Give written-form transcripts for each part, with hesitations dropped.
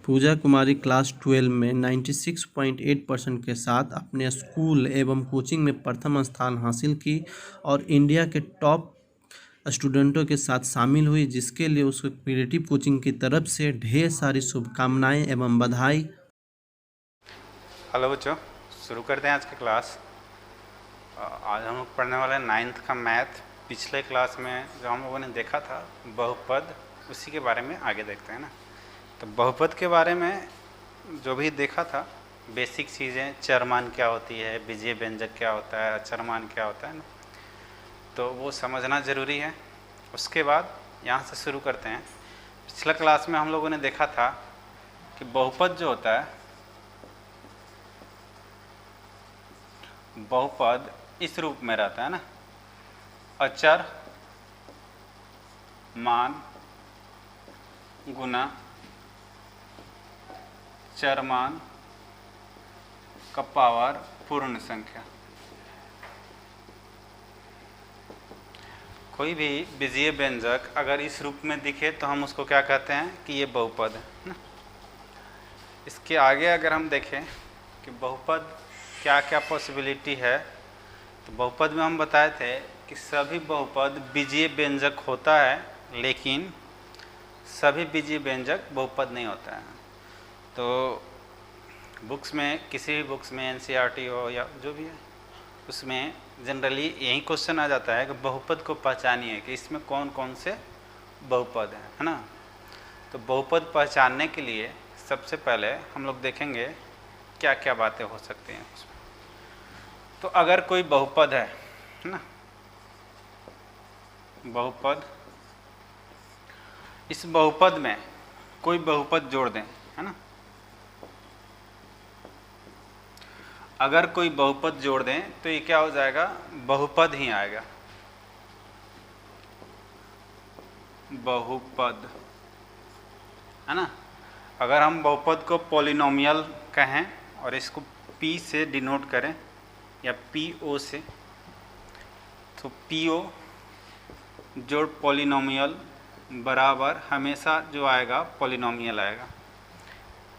पूजा कुमारी class 12 में 96.8% के साथ अपने स्कूल एवं कोचिंग में प्रथम स्थान हासिल की और इंडिया के टॉप स्टूडेंटों के साथ शामिल हुई, जिसके लिए उसको क्रिएटिव कोचिंग की तरफ से ढेर सारी शुभकामनाएं एवं बधाई। हेलो बच्चों, शुरू करते हैं आज की क्लास। आज हम लोग पढ़ने वाले हैं 9th का मैथ। पिछले क्लास में जो हम लोगों ने देखा था बहुपद, उसी के बारे में आगे देखते हैं ना। तो बहुपद के बारे में जो भी देखा था, बेसिक चीज़ें, चरमान क्या होती है, बीजीय व्यंजक क्या होता है, अचरमान क्या होता है ना, तो वो समझना ज़रूरी है। उसके बाद यहाँ से शुरू करते हैं। पिछला क्लास में हम लोगों ने देखा था कि बहुपद जो होता है, बहुपद इस रूप में रहता है ना, अचर मान गुना चरमान का पावर पूर्ण संख्या। कोई भी बीजीय व्यंजक अगर इस रूप में दिखे तो हम उसको क्या कहते हैं कि ये बहुपद है ना। इसके आगे अगर हम देखें कि बहुपद क्या क्या पॉसिबिलिटी है, तो बहुपद में हम बताए थे कि सभी बहुपद बीजीय व्यंजक होता है, लेकिन सभी बीजीय व्यंजक बहुपद नहीं होता है। तो बुक्स में, किसी भी बुक्स में, एनसीईआरटी हो या जो भी है, उसमें जनरली यही क्वेश्चन आ जाता है कि बहुपद को पहचानिए कि इसमें कौन कौन से बहुपद हैं, है ना। तो बहुपद पहचानने के लिए सबसे पहले हम लोग देखेंगे क्या क्या बातें हो सकती हैं उसमें। तो अगर कोई बहुपद है ना, बहुपद, इस बहुपद में कोई बहुपद जोड़ दें, है ना। अगर कोई बहुपद जोड़ दें तो ये क्या हो जाएगा, बहुपद ही आएगा, बहुपद, है ना। अगर हम बहुपद को पॉलिनोमियल कहें और इसको P से डिनोट करें या PO से, तो PO जोड़ पॉलिनोमियल बराबर हमेशा जो आएगा पॉलिनोमियल आएगा।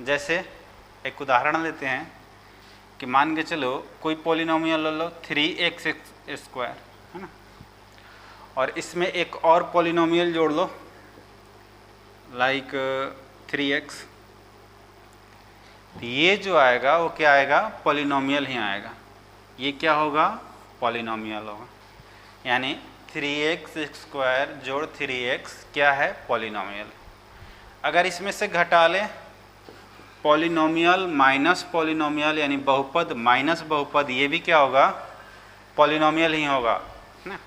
जैसे एक उदाहरण लेते हैं कि मान के चलो कोई पॉलिनोमियल ले लो 3x स्क्वायर, है ना, और इसमें एक और पॉलिनोमियल जोड़ लो लाइक 3x। ये जो आएगा वो क्या आएगा, पॉलिनोमियल ही आएगा। ये क्या होगा, पॉलिनोमियल होगा। यानी 3x स्क्वायर जोड़ 3x क्या है, पॉलिनोमियल। अगर इसमें से घटा लें पॉलिनोमियल माइनस पॉलिनोमियल, यानी बहुपद माइनस बहुपद, ये भी क्या होगा, पॉलिनोमियल ही होगा ना।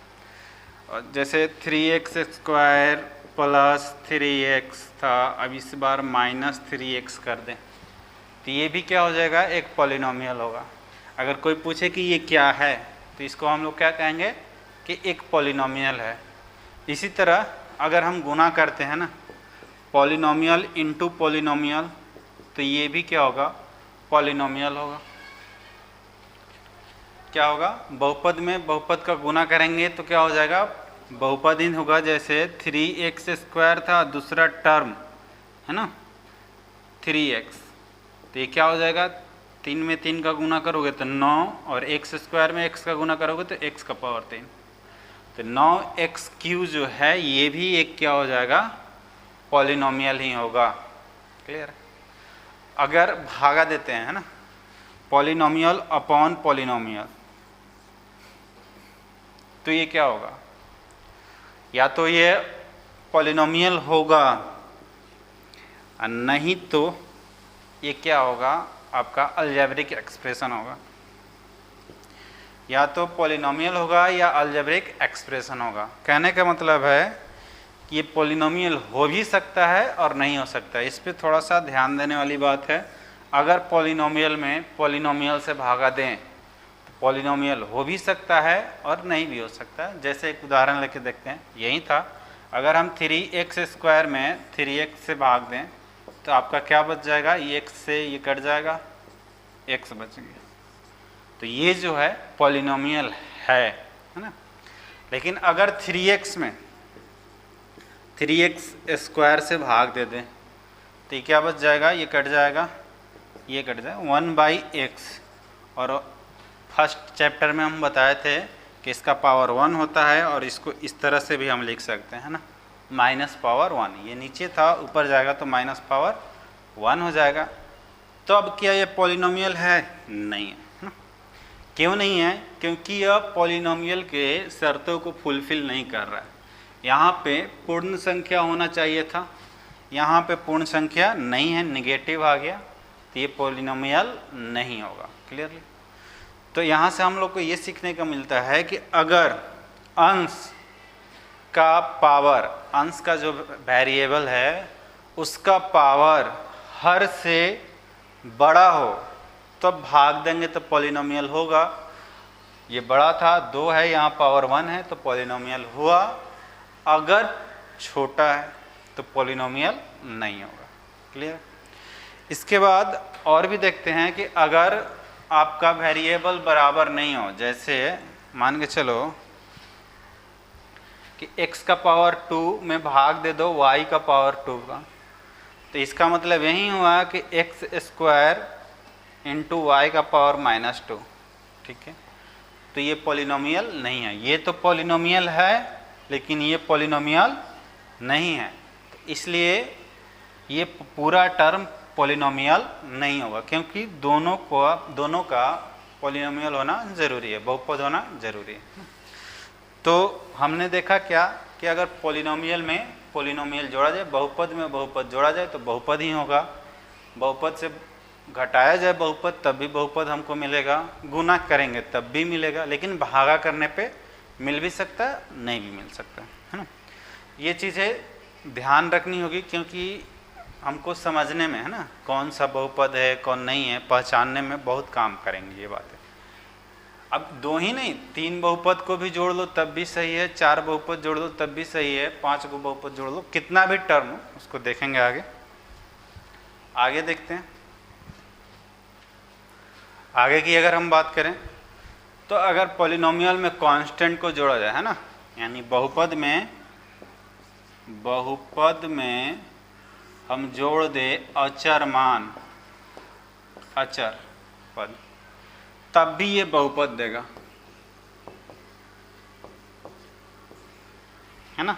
और जैसे 3x स्क्वायर प्लस 3x था, अब इस बार माइनस 3x कर दें तो ये भी क्या हो जाएगा, एक पॉलिनोमियल होगा। अगर कोई पूछे कि ये क्या है तो इसको हम लोग क्या कहेंगे कि एक पॉलिनोमियल है। इसी तरह अगर हम गुना करते हैं ना, पॉलिनोमियल इंटू पॉलिनोमियल, तो ये भी क्या होगा, पॉलिनोमियल होगा। क्या होगा, बहुपद में बहुपद का गुना करेंगे तो क्या हो जाएगा, बहुपद ही होगा। जैसे 3x स्क्वायर था, दूसरा टर्म है ना 3x, तो ये क्या हो जाएगा, 3 में 3 का गुना करोगे तो 9, और x स्क्वायर में x का गुना करोगे तो x का पावर 3, तो 9x³ जो है ये भी एक क्या हो जाएगा, पॉलिनोमियल ही होगा। क्लियर। अगर भागा देते हैं, है ना, पॉलिनोमियल अपॉन पॉलिनोमियल, तो ये क्या होगा, या तो ये पॉलिनोमियल होगा, नहीं तो ये क्या होगा, आपका अलजेब्रिक एक्सप्रेशन होगा। या तो पॉलिनोमियल होगा या अलजेब्रिक एक्सप्रेशन होगा। कहने का मतलब है कि ये पॉलिनोमियल हो भी सकता है और नहीं हो सकता है। इस पर थोड़ा सा ध्यान देने वाली बात है। अगर पॉलिनोमियल में पॉलिनोमियल से भागा दें तो पॉलिनोमियल हो भी सकता है और नहीं भी हो सकता है। जैसे एक उदाहरण लेके देखते हैं, यही था, अगर हम 3x स्क्वायर में 3x से भाग दें तो आपका क्या बच जाएगा, ये x से ये कट जाएगा, x बच गया। तो ये जो है पॉलिनोमियल है ना। लेकिन अगर 3x में 3x स्क्वायर से भाग दे दें तो ये क्या बच जाएगा, ये कट जाएगा, ये कट जाएगा 1/x। और फर्स्ट चैप्टर में हम बताए थे कि इसका पावर 1 होता है और इसको इस तरह से भी हम लिख सकते हैं ना, -1। ये नीचे था, ऊपर जाएगा तो -1 हो जाएगा। तो अब क्या ये पॉलिनोमियल है? नहीं है ना। क्यों नहीं है? क्योंकि यह पॉलिनोमियल के शर्तों को फुलफिल नहीं कर रहा है। यहाँ पे पूर्ण संख्या होना चाहिए था, यहाँ पे पूर्ण संख्या नहीं है, निगेटिव आ गया, तो ये पॉलिनोमियल नहीं होगा। क्लियरली? तो यहाँ से हम लोग को ये सीखने का मिलता है कि अगर अंश का पावर, अंश का जो वेरिएबल है उसका पावर हर से बड़ा हो तो भाग देंगे तो पॉलिनोमियल होगा। ये बड़ा था, 2 है, यहाँ पावर 1 है तो पॉलिनोमियल हुआ। अगर छोटा है तो पॉलिनोमियल नहीं होगा। क्लियर? इसके बाद और भी देखते हैं कि अगर आपका वेरिएबल बराबर नहीं हो, जैसे मान के चलो कि x का पावर 2 में भाग दे दो y का पावर 2 का, तो इसका मतलब यही हुआ कि x² इंटू वाई का पावर -2। ठीक है, तो ये पॉलिनोमियल नहीं है। ये तो पॉलिनोमियल है लेकिन ये पॉलिनोमियल नहीं है, तो इसलिए ये पूरा टर्म पॉलिनोमियल नहीं होगा, क्योंकि दोनों का पॉलिनोमियल होना ज़रूरी है, बहुपद होना ज़रूरी है। तो हमने देखा क्या कि अगर पॉलिनोमियल में पॉलिनोमियल जोड़ा जाए, बहुपद में बहुपद जोड़ा जाए तो बहुपद ही होगा। बहुपद से घटाया जाए बहुपद तब भी बहुपद हमको मिलेगा, गुना करेंगे तब भी मिलेगा, लेकिन भागा करने पे मिल भी सकता है, नहीं भी मिल सकता है ना। ये चीज़ें ध्यान रखनी होगी, क्योंकि हमको समझने में, है ना, कौन सा बहुपद है कौन नहीं है, पहचानने में बहुत काम करेंगे ये बातें। अब 2 ही नहीं, 3 बहुपद को भी जोड़ लो तब भी सही है, 4 बहुपद जोड़ लो तब भी सही है, 5 को बहुपद जोड़ लो, कितना भी टर्म हो उसको देखेंगे आगे। आगे देखते हैं। आगे की अगर हम बात करें तो अगर पॉलिनोमियल में कांस्टेंट को जोड़ा जाए, है ना, यानी बहुपद में हम जोड़ दे अचर मान, अचर पद, तब भी ये बहुपद देगा, है ना।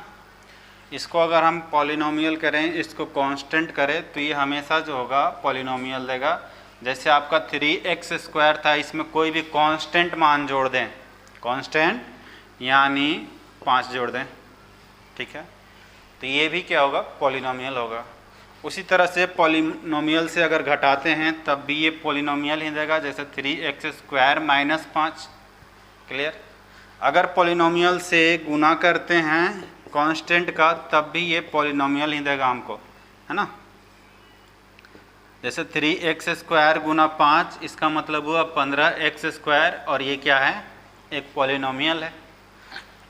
इसको अगर हम पॉलिनोमियल करें, इसको कांस्टेंट करें, तो ये हमेशा जो होगा पॉलिनोमियल देगा। जैसे आपका 3x² था, इसमें कोई भी कांस्टेंट मान जोड़ दें, कांस्टेंट यानी 5 जोड़ दें, ठीक है, तो ये भी क्या होगा, पॉलिनोमियल होगा। उसी तरह से पॉलिनोमियल से अगर घटाते हैं तब भी ये पॉलिनोमियल ही देगा, जैसे 3x² - 5। क्लियर? अगर पॉलिनोमियल से गुना करते हैं कांस्टेंट का तब भी ये पॉलिनोमियल ही देगा हमको, है ना। जैसे 3x² गुना 5, इसका मतलब हुआ 15x², और ये क्या है, एक पॉलिनोमियल है।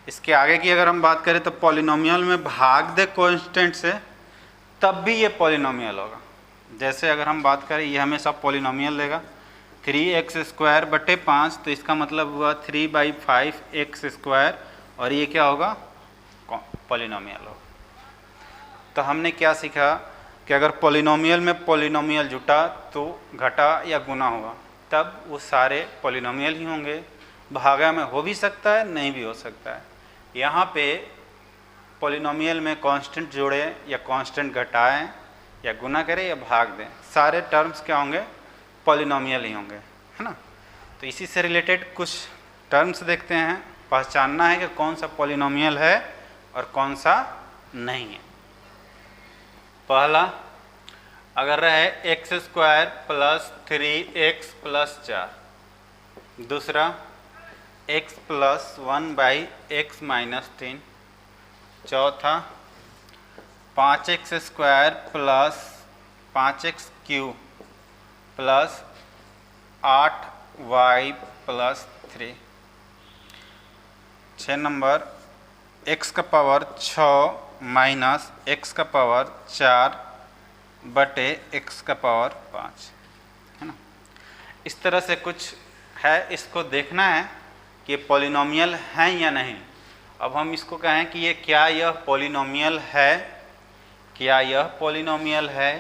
इसके आगे की अगर हम बात करें तो पॉलिनोमियल में भाग दे कांस्टेंट से तब भी ये पॉलिनोमियल होगा। जैसे अगर हम बात करें, ये हमेशा पॉलिनोमियल देगा, 3x² / 5, तो इसका मतलब हुआ 3/5x², और ये क्या होगा, पॉलिनोमियल होगा। तो हमने क्या सीखा कि अगर पॉलिनोमियल में पॉलिनोमियल जुटा तो घटा या गुना होगा, तब वो सारे पॉलिनोमियल ही होंगे। भागा में हो भी सकता है, नहीं भी हो सकता है। यहाँ पे पॉलिनोमियल में कांस्टेंट जोड़े या कांस्टेंट घटाएं या गुना करें या भाग दें, सारे टर्म्स क्या होंगे, पॉलिनोमियल ही होंगे, है ना। तो इसी से रिलेटेड कुछ टर्म्स देखते हैं, पहचानना है कि कौन सा पॉलिनोमियल है और कौन सा नहीं है। पहला, अगर रहे x² + 3x + 4, दूसरा x + 1/x - 3, चौथा 5x² + 5x³ + 8y + 3, 6 number x का पावर 6 माइनस x का पावर 4 बटे x का पावर 5, है ना। इस तरह से कुछ है, इसको देखना है कि पॉलिनोमियल हैं या नहीं। अब हम इसको कहें कि ये क्या यह पॉलिनोमियल है, क्या यह पॉलिनोमियल है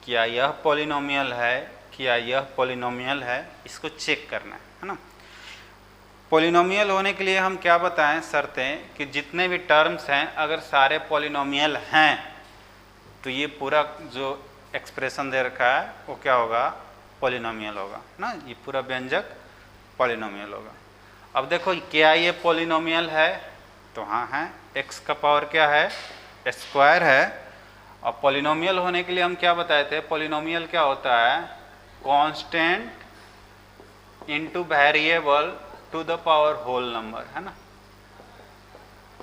क्या यह पॉलिनोमियल है, क्या यह पॉलिनोमियल है, इसको चेक करना है ना। पॉलिनोमियल होने के लिए हम क्या बताएं शर्तें कि जितने भी टर्म्स हैं अगर सारे पॉलिनोमियल हैं तो ये पूरा जो एक्सप्रेशन दे रखा है वो क्या होगा, पॉलिनोमियल होगा ना, ये पूरा व्यंजक पॉलिनोमियल होगा। अब देखो क्या ये पॉलिनोमियल है, तो हाँ है, x का पावर क्या है, स्क्वायर है। और पॉलिनोमियल होने के लिए हम क्या बताए थे, पॉलिनोमियल क्या होता है, constant into variable to the power whole number, है ना।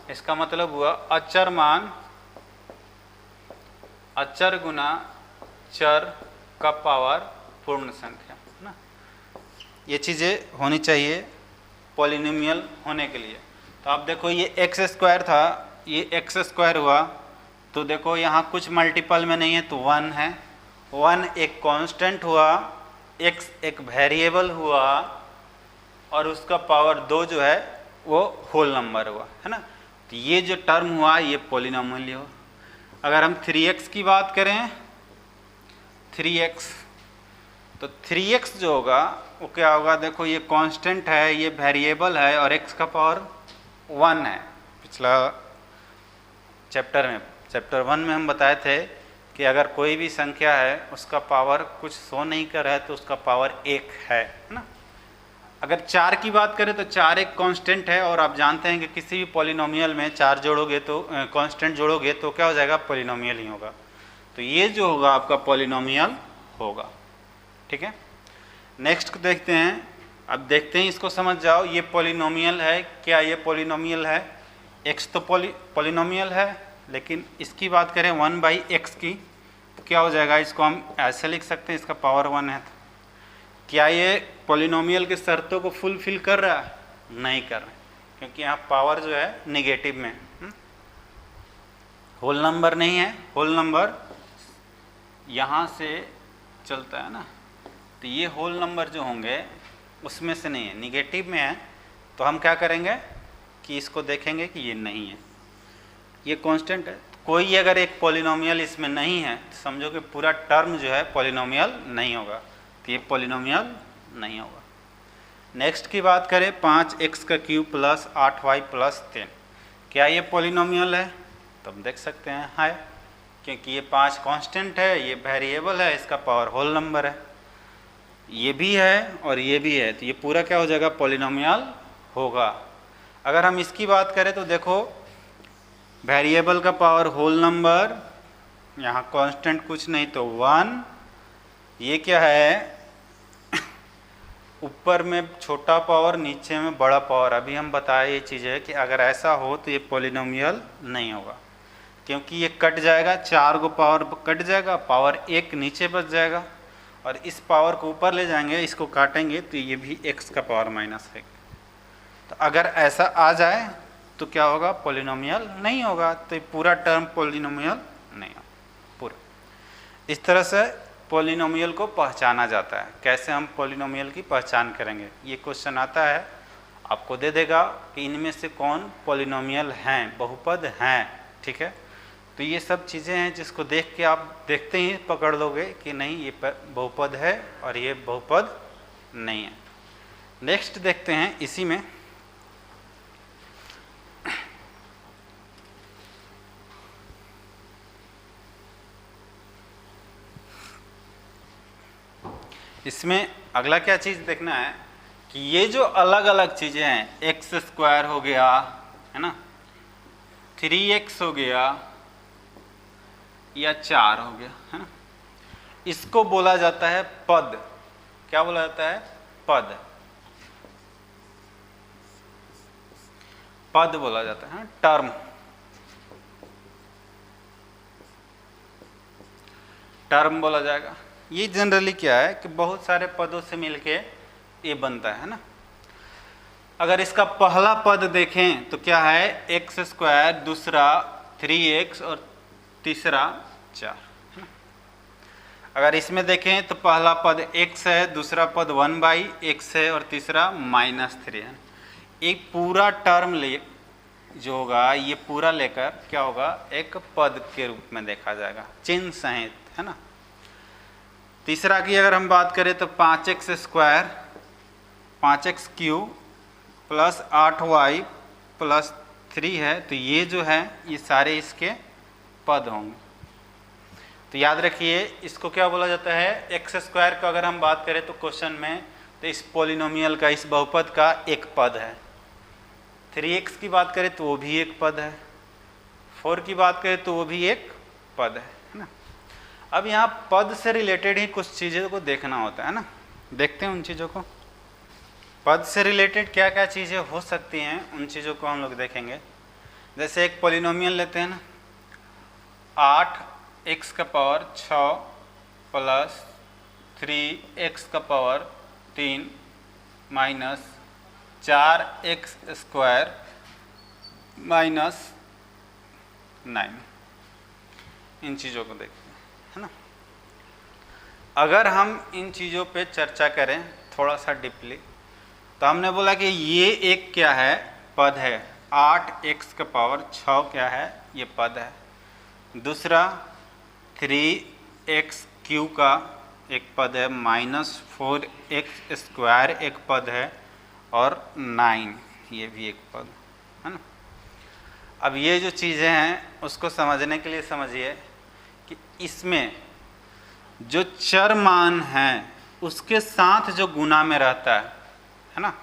इसका मतलब हुआ अचर मान, अचर गुना चर का पावर पूर्ण संख्या, है ना। ये चीज़ें होनी चाहिए पॉलिनोमियल होने के लिए। तो आप देखो ये एक्स स्क्वायर था, ये एक्स स्क्वायर हुआ, तो देखो यहाँ कुछ मल्टीपल में नहीं है तो 1 है, 1 एक कांस्टेंट हुआ, x एक वेरिएबल हुआ और उसका पावर 2 जो है वो होल नंबर हुआ, है ना। तो ये जो टर्म हुआ ये पॉलिनोमियल हुआ। अगर हम 3x की बात करें, 3x, तो 3x जो होगा वो क्या होगा, देखो ये कांस्टेंट है, ये वेरिएबल है और x का पावर 1 है। पिछला चैप्टर 1 में हम बताए थे कि अगर कोई भी संख्या है उसका पावर कुछ शो नहीं कर रहा है तो उसका पावर 1 है ना। अगर 4 की बात करें तो 4 एक कांस्टेंट है और आप जानते हैं कि किसी भी पॉलिनोमियल में 4 जोड़ोगे तो कांस्टेंट जोड़ोगे तो क्या हो जाएगा, पॉलिनोमियल ही होगा। तो ये जो होगा आपका पॉलिनोमियल होगा, ठीक है। नेक्स्ट देखते हैं, अब देखते हैं इसको समझ जाओ, ये पॉलिनोमियल है, क्या ये पॉलिनोमियल है, x तो पॉलिनोमियल है, लेकिन इसकी बात करें 1/x की तो क्या हो जाएगा, इसको हम ऐसे लिख सकते हैं, इसका पावर 1 है। क्या ये पॉलिनोमियल की शर्तों को फुलफिल कर रहा है, नहीं कर रहा है, क्योंकि यहाँ पावर जो है निगेटिव में, होल नंबर नहीं है, होल नंबर यहाँ से चलता है ना, तो ये होल नंबर जो होंगे उसमें से नहीं है, निगेटिव में है। तो हम क्या करेंगे कि इसको देखेंगे कि ये नहीं है, ये कांस्टेंट है। कोई अगर एक पॉलिनोमियल इसमें नहीं है तो समझो कि पूरा टर्म जो है पॉलिनोमियल नहीं होगा, तो ये पॉलिनोमियल नहीं होगा। नेक्स्ट की बात करें 5x का क्यूब प्लस 8y प्लस 10, क्या ये पॉलिनोमियल है, तो हम देख सकते हैं है, क्योंकि ये 5 कांस्टेंट है, ये वेरिएबल है, इसका पावर होल नंबर है, ये भी है और ये भी है, तो ये पूरा क्या हो जाएगा, पॉलिनोमियल होगा। अगर हम इसकी बात करें तो देखो वेरिएबल का पावर होल नंबर, यहाँ कांस्टेंट कुछ नहीं तो 1, ये क्या है ऊपर में छोटा पावर नीचे में बड़ा पावर। अभी हम बताए ये चीज़ है कि अगर ऐसा हो तो ये पॉलिनोमियल नहीं होगा, क्योंकि ये कट जाएगा, 4 को पावर कट जाएगा, पावर 1 नीचे बच जाएगा और इस पावर को ऊपर ले जाएंगे, इसको काटेंगे तो ये भी x का पावर -1। तो अगर ऐसा आ जाए तो क्या होगा, पॉलिनोमियल नहीं होगा, तो पूरा टर्म पॉलिनोमियल नहीं होगा पूरा। इस तरह से पॉलिनोमियल को पहचाना जाता है। कैसे हम पॉलिनोमियल की पहचान करेंगे, ये क्वेश्चन आता है, आपको दे देगा कि इनमें से कौन पॉलिनोमियल हैं, बहुपद हैं, ठीक है। तो ये सब चीज़ें हैं जिसको देख के आप देखते ही पकड़ लोगे कि नहीं ये बहुपद है और ये बहुपद नहीं है। नेक्स्ट देखते हैं इसी में, इसमें अगला क्या चीज़ देखना है कि ये जो अलग अलग चीज़ें हैं, एक्स स्क्वायर हो गया है ना, 3x हो गया या 4 हो गया, है ना, इसको बोला जाता है पद। क्या बोला जाता है, पद, पद बोला जाता है, टर्म, टर्म बोला जाएगा। ये जनरली क्या है कि बहुत सारे पदों से मिलके ये बनता है ना। अगर इसका पहला पद देखें तो क्या है, एक्स स्क्वायर, दूसरा 3x और तीसरा 4, है ना। अगर इसमें देखें तो पहला पद x है, दूसरा पद 1/x है और तीसरा -3 है। एक पूरा टर्म ले जो होगा ये पूरा लेकर क्या होगा, एक पद के रूप में देखा जाएगा, चिन्ह सहित, है ना। तीसरा की अगर हम बात करें तो 5x² 5x³ plus 8y plus 3 है, तो ये जो है ये सारे इसके पद होंगे। तो याद रखिए इसको क्या बोला जाता है, x² का अगर हम बात करें तो क्वेश्चन में, तो इस पॉलिनोमियल का, इस बहुपद का एक पद है। 3x की बात करें तो वो भी एक पद है, 4 की बात करें तो वो भी एक पद है ना। अब यहाँ पद से रिलेटेड ही कुछ चीज़ों को देखना होता है ना, देखते हैं उन चीज़ों को। पद से रिलेटेड क्या क्या चीज़ें हो सकती हैं उन चीज़ों को हम लोग देखेंगे। जैसे एक पॉलिनोमियल लेते हैं ना, 8x का पावर 6 प्लस 3x का पावर 3 माइनस 4x² माइनस 9, इन चीज़ों को देखते हैं, है ना। अगर हम इन चीज़ों पे चर्चा करें थोड़ा सा डीपली, तो हमने बोला कि ये एक क्या है, पद है। 8x का पावर 6 क्या है, ये पद है। दूसरा 3x³ का एक पद है, माइनस 4x² एक पद है, और 9 ये भी एक पद है ना। अब ये जो चीज़ें हैं उसको समझने के लिए समझिए कि इसमें जो चर मान हैं उसके साथ जो गुना में रहता है ना,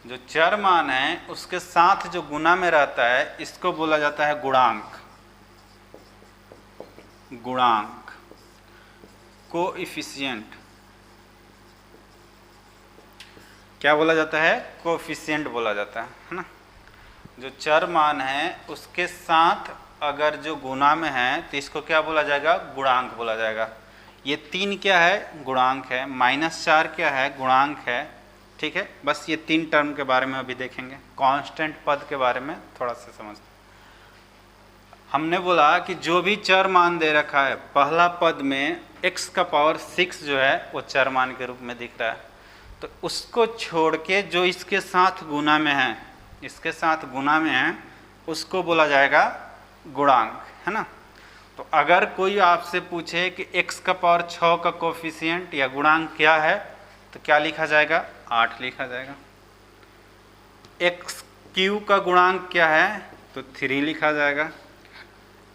जो चर मान है उसके साथ जो गुना में रहता है, इसको बोला जाता है गुणांक। गुणांक कोएफिशिएंट, क्या बोला जाता है, कोएफिशिएंट बोला जाता है ना। जो चर मान है उसके साथ अगर जो गुना में है तो इसको क्या बोला जाएगा, गुणांक बोला जाएगा। ये 3 क्या है, गुणांक है। -4 क्या है, गुणांक है। ठीक है, बस ये 3 टर्म के बारे में अभी देखेंगे। कांस्टेंट पद के बारे में थोड़ा सा समझते हैं। हमने बोला कि जो भी चर मान दे रखा है, पहला पद में x का पावर 6 जो है वो चर मान के रूप में दिख रहा है, तो उसको छोड़ के जो इसके साथ गुना में है, इसके साथ गुना में है, उसको बोला जाएगा गुणांक, है ना। तो अगर कोई आपसे पूछे कि x का पावर 6 का कोएफिशिएंट या गुणांक क्या है, तो क्या लिखा जाएगा, 8 लिखा जाएगा। x³ का गुणांक क्या है, तो 3 लिखा जाएगा।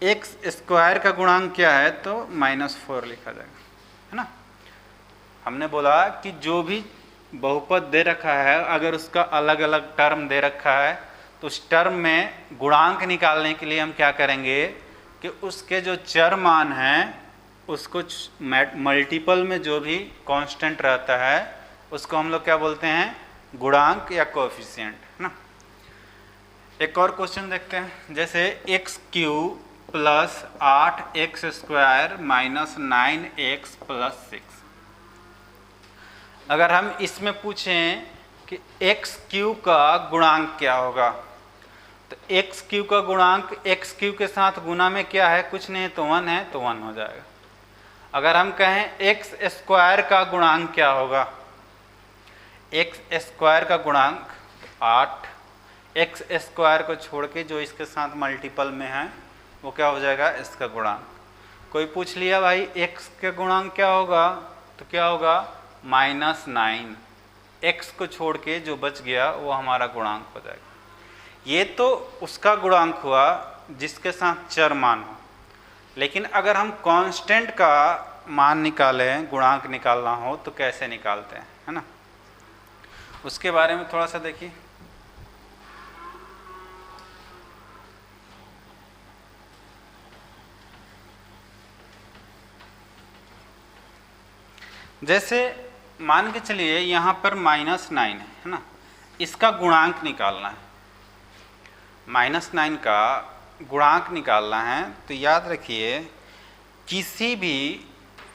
x² का गुणांक क्या है, तो -4 लिखा जाएगा, है ना। हमने बोला कि जो भी बहुपद दे रखा है, अगर उसका अलग अलग टर्म दे रखा है, तो उस टर्म में गुणांक निकालने के लिए हम क्या करेंगे कि उसके जो चर मान हैं उसको मल्टीपल में जो भी कांस्टेंट रहता है उसको हम लोग क्या बोलते हैं, गुणांक या कोएफिशिएंट, है ना। एक और क्वेश्चन देखते हैं। जैसे x³ plus 8x² minus 9x plus 6। अगर हम इसमें पूछें कि x³ का गुणांक क्या होगा, तो x³ का गुणांक x³ के साथ गुना में क्या है, कुछ नहीं तो 1 है, तो 1 हो जाएगा। अगर हम कहें x² का गुणांक क्या होगा, x² का गुणांक 8, x² को छोड़ के जो इसके साथ मल्टीपल में है वो क्या हो जाएगा, इसका गुणांक। कोई पूछ लिया भाई x के गुणांक क्या होगा, तो क्या होगा, -9, x को छोड़ के जो बच गया वो हमारा गुणांक हो जाएगा। ये तो उसका गुणांक हुआ जिसके साथ चर मान हो। लेकिन अगर हम कांस्टेंट का मान निकालें, गुणांक निकालना हो, तो कैसे निकालते हैं, है ना, उसके बारे में थोड़ा सा देखिए। जैसे मान के चलिए यहाँ पर -9 है ना, इसका गुणांक निकालना है, -9 का गुणांक निकालना है। तो याद रखिए किसी भी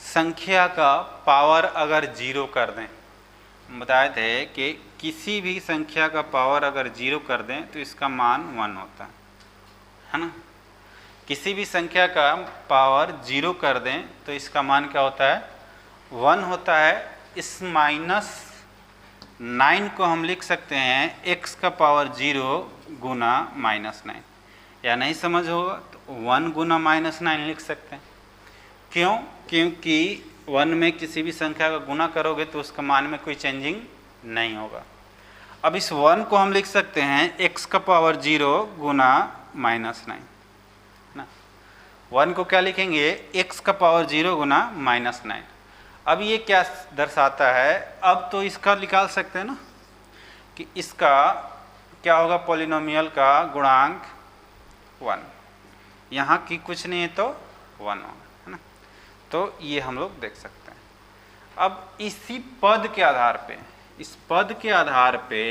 संख्या का पावर अगर 0 कर दें, बताए थे कि किसी भी संख्या का पावर अगर 0 कर दें तो इसका मान 1 होता है ना। किसी भी संख्या का पावर 0 कर दें तो इसका मान क्या होता है, 1 होता है। इस -9 को हम लिख सकते हैं x का पावर 0 गुना -9, या नहीं समझ होगा तो 1 गुना -9 लिख सकते हैं। क्यों, क्योंकि 1 में किसी भी संख्या का गुना करोगे तो उसका मान में कोई चेंजिंग नहीं होगा। अब इस 1 को हम लिख सकते हैं x का पावर 0 गुना -9 ना। 1 को क्या लिखेंगे, x का पावर 0 गुना -9। अब ये क्या दर्शाता है, अब तो इसका निकाल सकते हैं ना कि इसका क्या होगा, पॉलिनोमियल का गुणांक 1, यहाँ की कुछ नहीं है तो 1 होगा, है ना। तो ये हम लोग देख सकते हैं। अब इसी पद के आधार पे, इस पद के आधार पे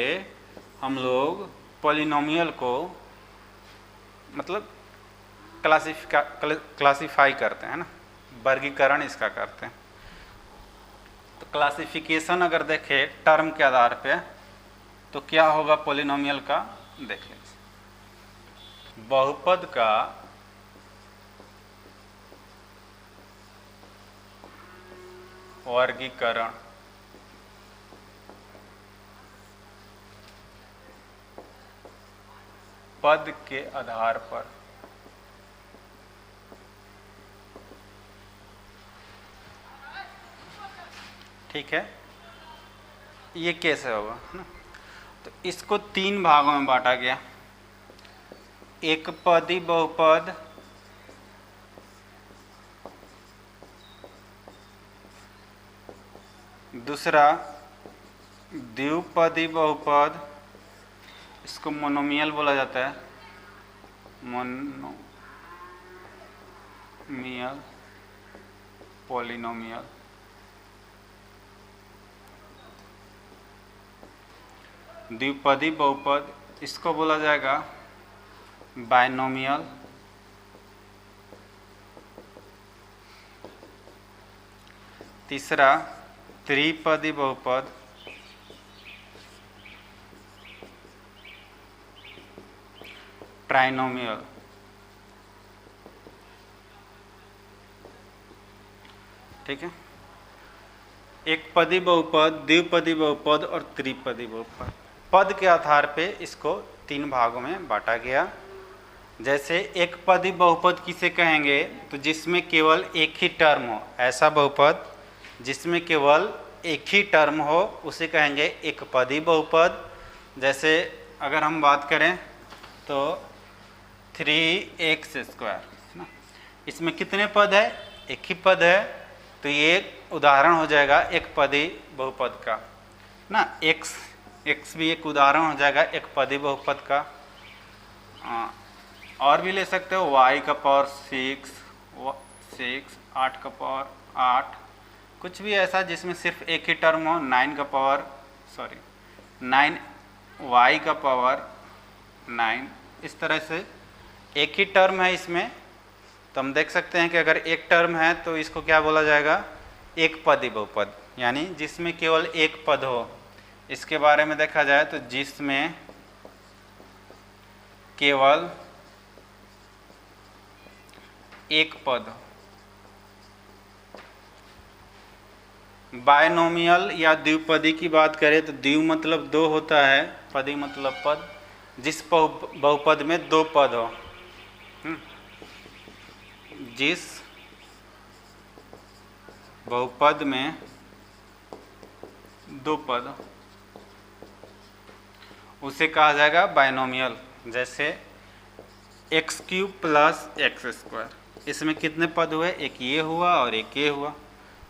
हम लोग पॉलिनोमियल को मतलब क्लासिफाई करते हैं ना, वर्गीकरण इसका करते हैं। तो क्लासिफिकेशन अगर देखें टर्म के आधार पे तो क्या होगा पॉलिनोमियल का, देख लीजिए। बहुपद का वर्गीकरण पद के आधार पर, ठीक है। ये कैसे होगा ना, तो इसको 3 भागों में बांटा गया। एक पदी बहुपद, दूसरा द्विपदी बहुपद, इसको मोनोमियल बोला जाता है, मोनोमियल पॉलिनोमियल। द्विपदी बहुपद इसको बोला जाएगा बायनोमियल। तीसरा त्रिपदी बहुपद, ट्राइनोमियल। ठीक है, एक पदी बहुपद, द्विपदी बहुपद और त्रिपदी बहुपद। पद के आधार पे इसको 3 भागों में बांटा गया। जैसे एक पदी बहुपद किसे कहेंगे, तो जिसमें केवल एक ही टर्म हो, ऐसा बहुपद जिसमें केवल एक ही टर्म हो उसे कहेंगे एक पदी बहुपद। जैसे अगर हम बात करें तो 3x² ना, इसमें कितने पद है, एक ही पद है, तो ये उदाहरण हो जाएगा एक पदी बहुपद का ना। x भी एक उदाहरण हो जाएगा एक पदी बहुपद का। और भी ले सकते हो, y का पावर 6, 8 का पावर 8, कुछ भी ऐसा जिसमें सिर्फ एक ही टर्म हो। 9 y का पावर 9, इस तरह से एक ही टर्म है इसमें, तो हम देख सकते हैं कि अगर एक टर्म है तो इसको क्या बोला जाएगा, एक पदी बहुपद, यानी जिसमें केवल एक पद हो। इसके बारे में देखा जाए तो जिसमें केवल एक पद हो। बायनोमियल या द्विपदी की बात करें तो द्वि मतलब 2 होता है, पदी मतलब पद, जिस बहुपद में 2 पद हो। जिस बहुपद में 2 पद हो उसे कहा जाएगा बायनोमियल। जैसे x³ + x², इसमें कितने पद हुए, एक ये हुआ और एक ये हुआ,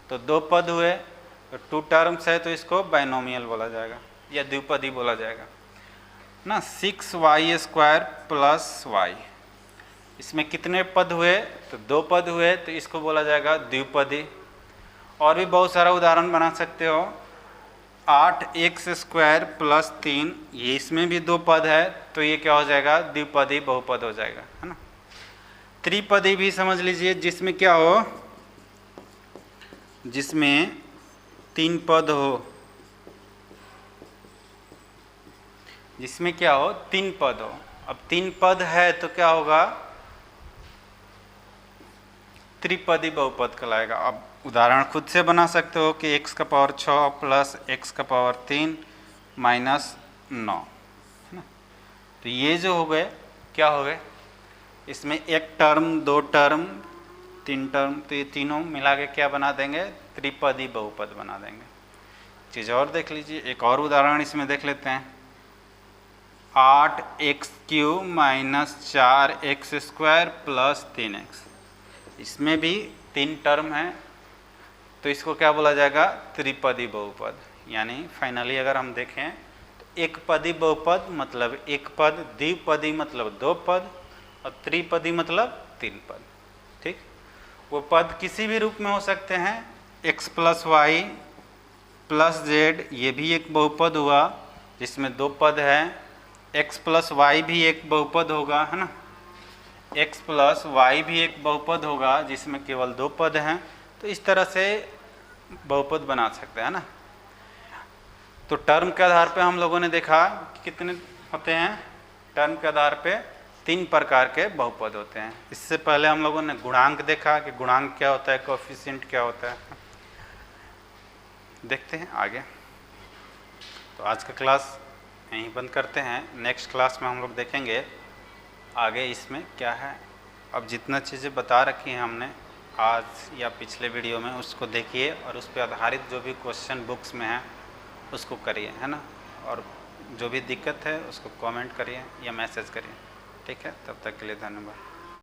तो 2 पद हुए, तो 2 टर्म्स है, तो इसको बायनोमियल बोला जाएगा या द्विपदी बोला जाएगा ना। 6y² + y, इसमें कितने पद हुए, तो 2 पद हुए, तो इसको बोला जाएगा द्विपदी। और भी बहुत सारा उदाहरण बना सकते हो। 8x² + 3, ये इसमें भी 2 पद है, तो ये क्या हो जाएगा, द्विपदी बहुपद हो जाएगा, है ना। त्रिपदी भी समझ लीजिए, जिसमें क्या हो, जिसमें 3 पद हो, जिसमें क्या हो, 3 पद हो। अब 3 पद है तो क्या होगा, त्रिपदी बहुपद कहलाएगा। अब उदाहरण खुद से बना सकते हो कि x का पावर 6 + x का पावर 3 - 9, है ना। तो ये जो हो गए, क्या हो गए, इसमें एक टर्म, 2 टर्म, 3 टर्म, तो ये तीनों मिला के क्या बना देंगे, त्रिपदी बहुपद बना देंगे। चीज़ और देख लीजिए, एक और उदाहरण इसमें देख लेते हैं। 8x³ minus 4x² plus 3x, इसमें भी 3 टर्म है, तो इसको क्या बोला जाएगा? त्रिपदी बहुपद। यानी फाइनली अगर हम देखें तो एक पदी बहुपद मतलब एक पद, द्विपदी मतलब 2 पद, और त्रिपदी मतलब 3 पद। ठीक, वो पद किसी भी रूप में हो सकते हैं। x + y + z, ये भी एक बहुपद हुआ जिसमें 2 पद है। x + y भी एक बहुपद होगा, है ना। x + y भी एक बहुपद होगा जिसमें केवल 2 पद हैं। तो इस तरह से बहुपद बना सकते हैं ना। तो टर्म के आधार पे हम लोगों ने देखा कि कितने होते हैं। टर्म के आधार पे 3 प्रकार के बहुपद होते हैं। इससे पहले हम लोगों ने गुणांक देखा कि गुणांक क्या होता है, कोएफिशिएंट क्या होता है। देखते हैं आगे। तो आज का क्लास यहीं बंद करते हैं। नेक्स्ट क्लास में हम लोग देखेंगे आगे इसमें क्या है। अब जितना चीज़ें बता रखी हैं हमने आज या पिछले वीडियो में, उसको देखिए और उस पर आधारित जो भी क्वेश्चन बुक्स में है उसको करिए, है ना। और जो भी दिक्कत है उसको कमेंट करिए या मैसेज करिए। ठीक है, तब तक के लिए धन्यवाद।